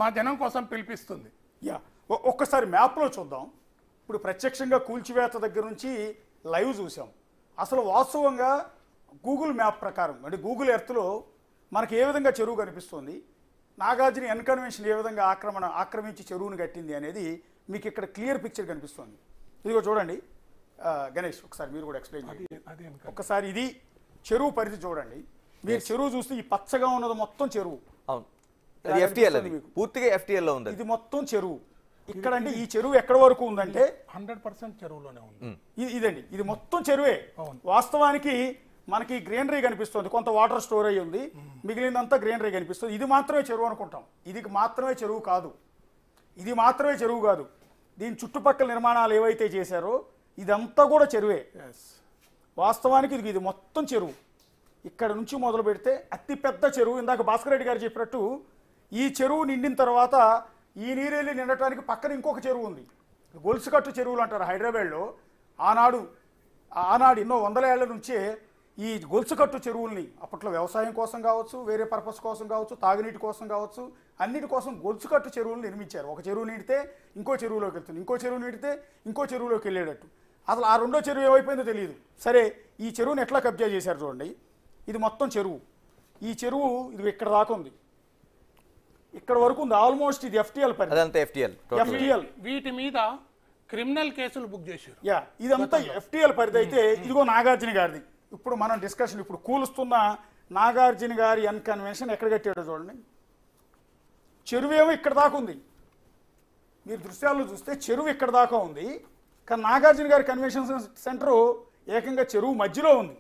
మా జనం కోసం పిలిపిస్తుంది. యా, ఒక్కసారి మ్యాప్లో చూద్దాం. ఇప్పుడు ప్రత్యక్షంగా కూల్చివేత దగ్గర నుంచి లైవ్ చూసాం. అసలు వాస్తవంగా గూగుల్ మ్యాప్ ప్రకారం అంటే గూగుల్ ఎర్త్లో మనకి ఏ విధంగా చెరువు కనిపిస్తుంది, నాగార్జున ఎన్కన్వెన్షన్ ఏ విధంగా ఆక్రమించి చెరువును కట్టింది అనేది మీకు ఇక్కడ క్లియర్ పిక్చర్ కనిపిస్తుంది. ఇదిగో చూడండి గణేష్, ఒకసారి మీరు కూడా ఎక్స్ప్లెయిన్ చేయండి. ఒక్కసారి ఇది చెరువు పరిధి చూడండి. మీరు చెరువు చూస్తే ఈ పచ్చగా ఉన్నది మొత్తం చెరువు. అవును, పూర్తిగా FTL లో ఉంది. ఇది మొత్తం చెరువు. ఇక్కడ అంటే ఈ చెరువు ఎక్కడ వరకు ఉందంటే 100% చెరువులోనే ఉంది. ఇదండి, ఇది మొత్తం చెరువే. వాస్తవానికి మనకి గ్రీనరీ కనిపిస్తుంది, కొంత వాటర్ స్టోర్ అయ్యి ఉంది, మిగిలినంతా గ్రీనరీ కనిపిస్తుంది. ఇది మాత్రమే చెరువు అనుకుంటాం. ఇది మాత్రమే చెరువు కాదు, ఇది మాత్రమే చెరువు కాదు. దీని చుట్టుపక్కల నిర్మాణాలు ఏవైతే చేశారో ఇదంతా కూడా చెరువే. వాస్తవానికి ఇది మొత్తం చెరువు. ఇక్కడ నుంచి మొదలు పెడితే అతిపెద్ద చెరువు. ఇందాక భాస్కర్ రెడ్డి గారు చెప్పినట్టు ఈ చెరువు నిండిన తర్వాత ఈ నీరెళ్ళి నిండటానికి పక్కన ఇంకొక చెరువు ఉంది, గొలుసుకట్టు చెరువులు అంటారు హైదరాబాద్లో. ఆనాడు ఎన్నో వందల ఏళ్ల నుంచే ఈ గొలుసుకట్టు చెరువుల్ని అప్పట్లో వ్యవసాయం కోసం కావచ్చు, వేరే పర్పస్ కోసం కావచ్చు, తాగునీటి కోసం కావచ్చు, అన్నిటి కోసం గొలుసుకట్టు చెరువులు నిర్మించారు. ఒక చెరువు నీడితే ఇంకో చెరువులోకి వెళ్తుంది, ఇంకో చెరువు నీడితే ఇంకో చెరువులోకి వెళ్ళేటట్టు. అసలు ఆ రెండో చెరువు ఏమైపోయిందో తెలియదు. సరే, ఈ చెరువుని ఎట్లా కబ్జా చేశారు చూడండి. ఇది మొత్తం చెరువు. ఈ చెరువు ఇది ఇక్కడ దాకా ఉంది, ఇక్కడ వరకు ఉంది. ఆల్మోస్ట్ ఇది FTL పరిధి. FTL వీటి మీద క్రిమినల్ కేసులు బుక్ చేశారు. యా, ఇదంతా FTL పరిధి. అయితే ఇదిగో నాగార్జున గారిది. ఇప్పుడు మనం డిస్కషన్, ఇప్పుడు కూలుస్తున్న నాగార్జున గారి ఎన్కన్వెన్షన్ ఎక్కడ కట్టాడో చూడండి. చెరువు ఏమో ఇక్కడ దాకా ఉంది. మీరు దృశ్యాల్లో చూస్తే చెరువు ఇక్కడ దాకా ఉంది, కానీ నాగార్జున గారి కన్వెన్షన్ సెంటరు ఏకంగా చెరువు మధ్యలో ఉంది.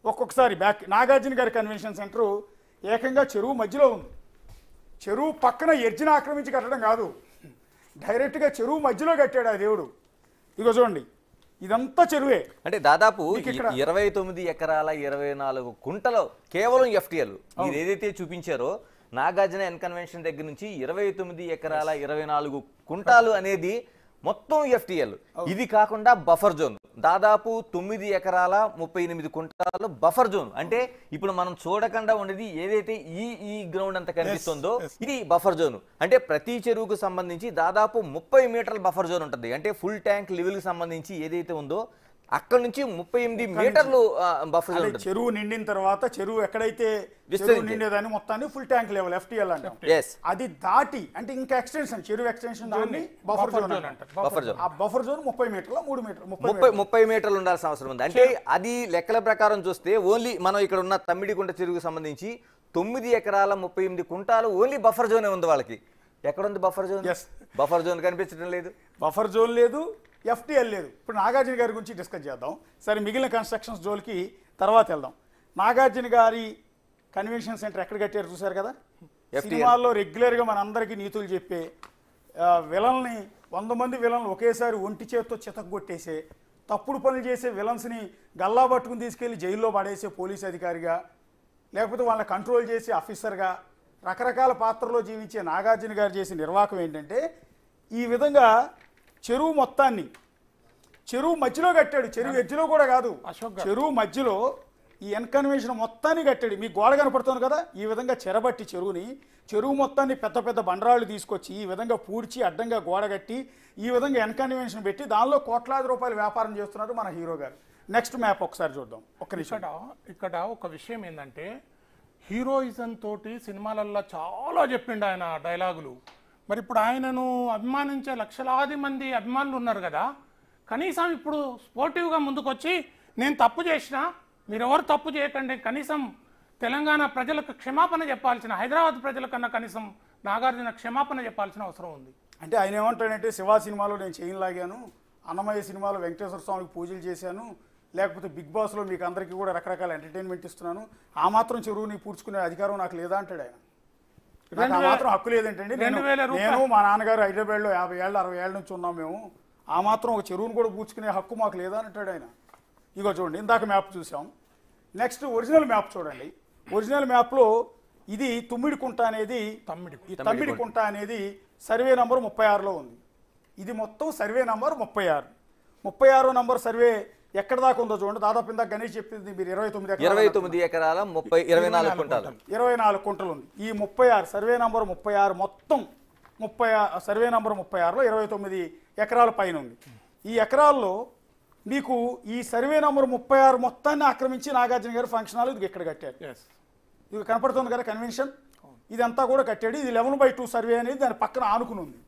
ఒక్కొక్కసారి నాగార్జున గారి కన్వెన్షన్ సెంటరు ఏకంగా చెరువు మధ్యలో ఉంది. చెరువు పక్కన ఎర్జిని ఆక్రమించి కట్టడం కాదు, డైరెక్ట్గా చెరువు మధ్యలో కట్టాడు ఆ దేవుడు. ఇగో చూడండి, ఇదంతా చెరువే. అంటే దాదాపు 29 ఎకరాల 24 కుంటలో కేవలం FTL. మీరు ఏదైతే చూపించారో నాగార్జున ఎన్కన్వెన్షన్ దగ్గర నుంచి 29 ఎకరాల 24 కుంటాలు అనేది మొత్తం FTL. ఇది కాకుండా బఫర్ జోన్ దాదాపు 9 ఎకరాల 38 కుంటాలు బఫర్ జోన్. అంటే ఇప్పుడు మనం చూడకుండా ఉండేది ఏదైతే ఈ గ్రౌండ్ అంతా కనిపిస్తుందో ఇది బఫర్ జోన్. అంటే ప్రతి చెరువుకు సంబంధించి దాదాపు 30 మీటర్ల బఫర్ జోన్ ఉంటుంది. అంటే ఫుల్ ట్యాంక్ లెవెల్ కి సంబంధించి ఏదైతే ఉందో అక్కడ నుంచి 38 మీటర్లు బఫర్ జోన్ ఉంటుంది. చెరువు నిండిన తర్వాత చెరువు ఎక్కడైతే నిండేదాన్ని మొత్తాన్ని ఫుల్ ట్యాంక్ లెవెల్ FTL అంటాం. అది దాటి అంటే ఇంకా ఎక్స్టెన్షన్, చెరువు ఎక్స్టెన్షన్ దాన్ని బఫర్ జోన్ అంటారు. ఆ బఫర్ జోన్ 30 మీటర్ల 3 మీటర్లు 30 మీటర్లు ఉండాల్సిన అవసరం ఉంది. అంటే అది లెక్కల ప్రకారం చూస్తే ఓన్లీ మనం ఇక్కడ ఉన్న తమ్మిడికుంట చెరువుకు సంబంధించి 9 ఎకరాల 38 కుంటాలు ఓన్లీ బఫర్ జోనే ఉంది వాళ్ళకి. ఎక్కడుంది బఫర్ జోన్? బఫర్ జోన్ కనిపించడం లేదు, బఫర్ జోన్ లేదు, FTL లేదు. ఇప్పుడు నాగార్జున గారి గురించి డిస్కస్ చేద్దాం. సరే, మిగిలిన కన్స్ట్రక్షన్స్ జోలికి తర్వాత వెళ్దాం. నాగార్జున గారి కన్వెన్షన్ సెంటర్ ఎక్కడ కట్టారు చూశారు కదా. సినిమాల్లో రెగ్యులర్గా మనందరికీ నీతులు చెప్పే విలన్ని 100 మంది విలన్లు ఒకేసారి ఒంటి చేతితో చితగ్గొట్టేసే, తప్పుడు పనులు చేసే విలన్స్ని గల్లా పట్టుకుని తీసుకెళ్లి జైల్లో పడేసే పోలీస్ అధికారిగా, లేకపోతే వాళ్ళని కంట్రోల్ చేసే ఆఫీసర్గా, రకరకాల పాత్రలో జీవించే నాగార్జున గారు చేసే నిర్వాహకం ఏంటంటే ఈ విధంగా చెరువు మొత్తాన్ని చెరువు మధ్యలో కట్టాడు. చెరువు ఎడ్జ్లో కూడా కాదు, చెరువు మధ్యలో ఈ ఎన్కన్వెన్షన్ మొత్తాన్ని కట్టాడు. మీకు గోడ కనపడుతుంది కదా, ఈ విధంగా చెరబట్టి చెరువు మొత్తాన్ని పెద్ద పెద్ద బండరాళ్ళు తీసుకొచ్చి ఈ విధంగా పూడ్చి అడ్డంగా గోడ కట్టి ఈ విధంగా ఎన్కన్వెన్షన్ పెట్టి దానిలో కోట్లాది రూపాయలు వ్యాపారం చేస్తున్నారు మన హీరో గారు. నెక్స్ట్ మ్యాప్ ఒకసారి చూద్దాం. ఒక్క నిమిషం. ఇక్కడ ఒక విషయం ఏంటంటే హీరోయిజం తోటి సినిమాలల్లో చాలా చెప్పిండు ఆయన డైలాగులు. మరి ఇప్పుడు ఆయనను అభిమానించే లక్షలాది మంది అభిమానులు ఉన్నారు కదా, కనీసం ఇప్పుడు స్పోర్టివ్గా ముందుకొచ్చి నేను తప్పు చేసినా మీరెవరు తప్పు చేయకండి, కనీసం తెలంగాణ ప్రజలకు క్షమాపణ చెప్పాల్సిన, హైదరాబాద్ ప్రజలకన్నా కనీసం నాగార్జున క్షమాపణ చెప్పాల్సిన అవసరం ఉంది. అంటే ఆయన ఏమంటాడంటే శివ సినిమాలో నేను చైన్ లాగాను, అన్నమయ్య సినిమాలో వెంకటేశ్వర స్వామికి పూజలు చేశాను, లేకపోతే బిగ్ బాస్లో మీకు అందరికీ కూడా రకరకాల ఎంటర్టైన్మెంట్ ఇస్తున్నాను, ఆ మాత్రం చెరువుని పూడ్చుకునే అధికారం నాకు లేదా అంటాడు ఆయన. నాకు ఆ మాత్రం హక్కు లేదంటండి, నేను మా నాన్నగారు హైదరాబాద్లో 50 ఏళ్ళు 60 ఏళ్ళ నుంచి ఉన్నాం మేము, ఆ మాత్రం ఒక చెరువును కూడా పూడ్చుకునే హక్కు మాకు లేదా అని అంటాడు ఆయన. ఇగో చూడండి, ఇందాక మ్యాప్ చూసాం. నెక్స్ట్ ఒరిజినల్ మ్యాప్ చూడండి. ఒరిజినల్ మ్యాప్లో ఇది తుమ్మిడికుంట అనేది తమ్మిడికుంట అనేది సర్వే నంబర్ 36లో ఉంది. ఇది మొత్తం సర్వే నంబర్ 36. 36వ నంబర్ సర్వే ఎక్కడ దాకా ఉందో చూడండి. దాదాపు ఇందాక గణేష్ చెప్పింది మీరు 29 ఎకరాల 24 కుంటలు ఉంది. ఈ 36 సర్వే నంబర్ 36 మొత్తం సర్వే నంబర్ 36లో 29 ఎకరాల పైన ఉంది. ఈ ఎకరాల్లో మీకు ఈ సర్వే నంబర్ 36 మొత్తాన్ని ఆక్రమించి నాగార్జున గారు ఫంక్షన్ హాల్ ఇది ఇక్కడ కట్టారు. ఇది కనపడుతుంది కదా కన్వెన్షన్, ఇదంతా కూడా కట్టాడు. ఇది 11/2 సర్వే అనేది దాని పక్కన ఆనుకుని ఉంది.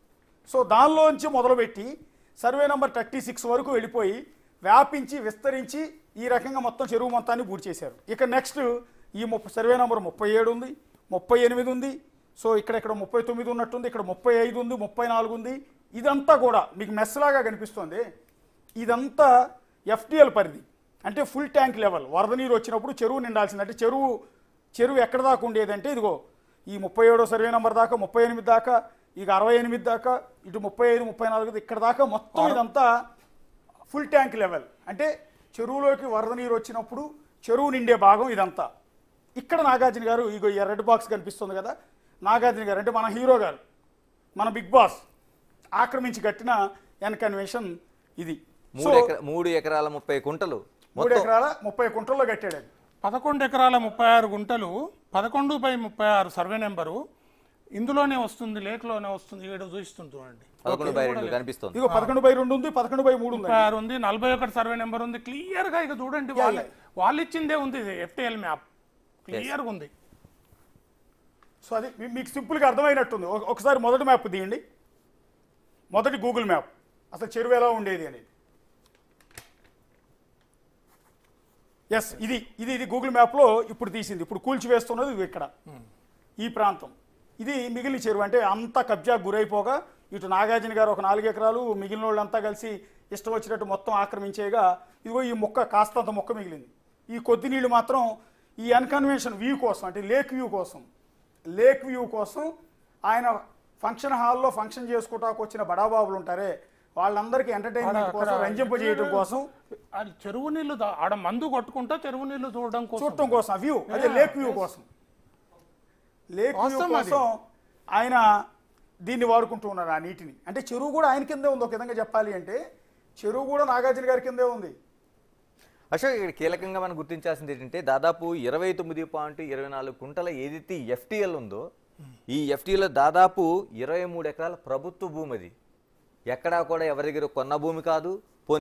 సో దానిలోంచి మొదలుపెట్టి సర్వే నెంబర్ 36 వరకు వెళ్ళిపోయి వ్యాపించి విస్తరించి ఈ రకంగా మొత్తం చెరువు మొత్తాన్ని పూర్తి చేశారు. ఇక నెక్స్ట్ ఈ సర్వే నెంబర్ 37 ఉంది, 38 ఉంది. సో ఇక్కడ 39 ఉన్నట్టుంది, ఇక్కడ 35 ఉంది, 34 ఉంది. ఇదంతా కూడా మీకు మెస్లాగా కనిపిస్తుంది. ఇదంతా ఎఫ్టీఎల్ పరిధి, అంటే ఫుల్ ట్యాంక్ లెవెల్. వరద నీరు వచ్చినప్పుడు చెరువు నిండాల్సింది. అంటే చెరువు ఎక్కడ దాకా ఉండేదంటే ఇదిగో ఈ 37 సర్వే నెంబర్ దాకా, 38 దాకా, ఇక 68 దాకా, ఇటు 35, 34 ఇక్కడ దాకా మొత్తం ఇదంతా ఫుల్ ట్యాంక్ లెవెల్. అంటే చెరువులోకి వరద నీరు వచ్చినప్పుడు చెరువు నిండే భాగం ఇదంతా. ఇక్కడ నాగార్జున గారు ఇగో ఈ రెడ్ బాక్స్ కనిపిస్తుంది కదా, నాగార్జున గారు అంటే మన హీరో గారు, మన బిగ్ బాస్ ఆక్రమించి కట్టిన ఎన్ కన్వెన్షన్ ఇది. 3 ఎకరాల 30 కుంటలు, 3 ఎకరాల 30 కుంటల్లో కట్టాడు అది. 11 ఎకరాల 36 గుంటలు, 11/36 సర్వే నెంబరు ఇందులోనే వస్తుంది, లేక్లోనే వస్తుంది. ఇక్కడ చూపిస్తుంది చూడండి, 11/2 కనిపిస్తుంది. ఇగో 11/2 ఉంది, 11/3 ఉంది, 36 ఉంది, 41 సర్వే నెంబర్ ఉంది. క్లియర్ గా ఇక చూడండి, వాళ్ళు ఇచ్చిందే ఉంది, ఎఫ్టీఎల్ మ్యాప్ క్లియర్ గా ఉంది. సో అది మీకు సింపుల్గా అర్థమైనట్టుంది. ఒకసారి మొదటి మ్యాప్ తీయండి, మొదటి గూగుల్ మ్యాప్, అసలు చెరువు ఎలా ఉండేది అనేది. ఎస్, ఇది గూగుల్ మ్యాప్లో ఇప్పుడు తీసింది. ఇప్పుడు కూల్చివేస్తున్నది ఇది ఇక్కడ ఈ ప్రాంతం. ఇది మిగిలిన చెరువు, అంటే అంతా కబ్జా గురైపోగా ఇటు నాగార్జున గారు ఒక 4 ఎకరాలు, మిగిలిన వాళ్ళంతా కలిసి ఇష్టం వచ్చినట్టు మొత్తం ఆక్రమించేయగా ఇదిగో ఈ మొక్క కాస్తంత మొక్క మిగిలింది. ఈ కొద్ది నీళ్ళు మాత్రం ఈ అన్కన్వెన్షన్ వ్యూ కోసం, అంటే లేక్ వ్యూ కోసం ఆయన ఫంక్షన్ హాల్లో ఫంక్షన్ చేసుకోవటానికి వచ్చిన బడాబాబులు ఉంటారే వాళ్ళందరికీ ఎంటర్టైన్మెంట్ కోసం, రంజింపజేయడం కోసం, చెరువు నీళ్లు ఆడ మందు కొట్టుకుంటా చెరువు నీళ్లు చూడడం కోసం వ్యూ, అదే లేక్ వ్యూ కోసం ఆయన దీన్ని వాడుకుంటూ ఉన్నారు ఆ నీటిని. అంటే చెరువు కూడా ఆయన కిందే ఉంది. ఒక విధంగా చెప్పాలి అంటే చెరువు కూడా నాగార్జున గారి కిందే ఉంది. అశోక్, ఇక్కడ కీలకంగా మనం గుర్తించాల్సింది ఏంటంటే దాదాపు 29.24 కుంటల ఏదైతే ఎఫ్టీఎల్ ఉందో ఈ ఎఫ్టీఎల్ దాదాపు 23 ఎకరాల ప్రభుత్వ భూమి. అది ఎక్కడా కూడా ఎవరి దగ్గర కొన్న భూమి కాదు,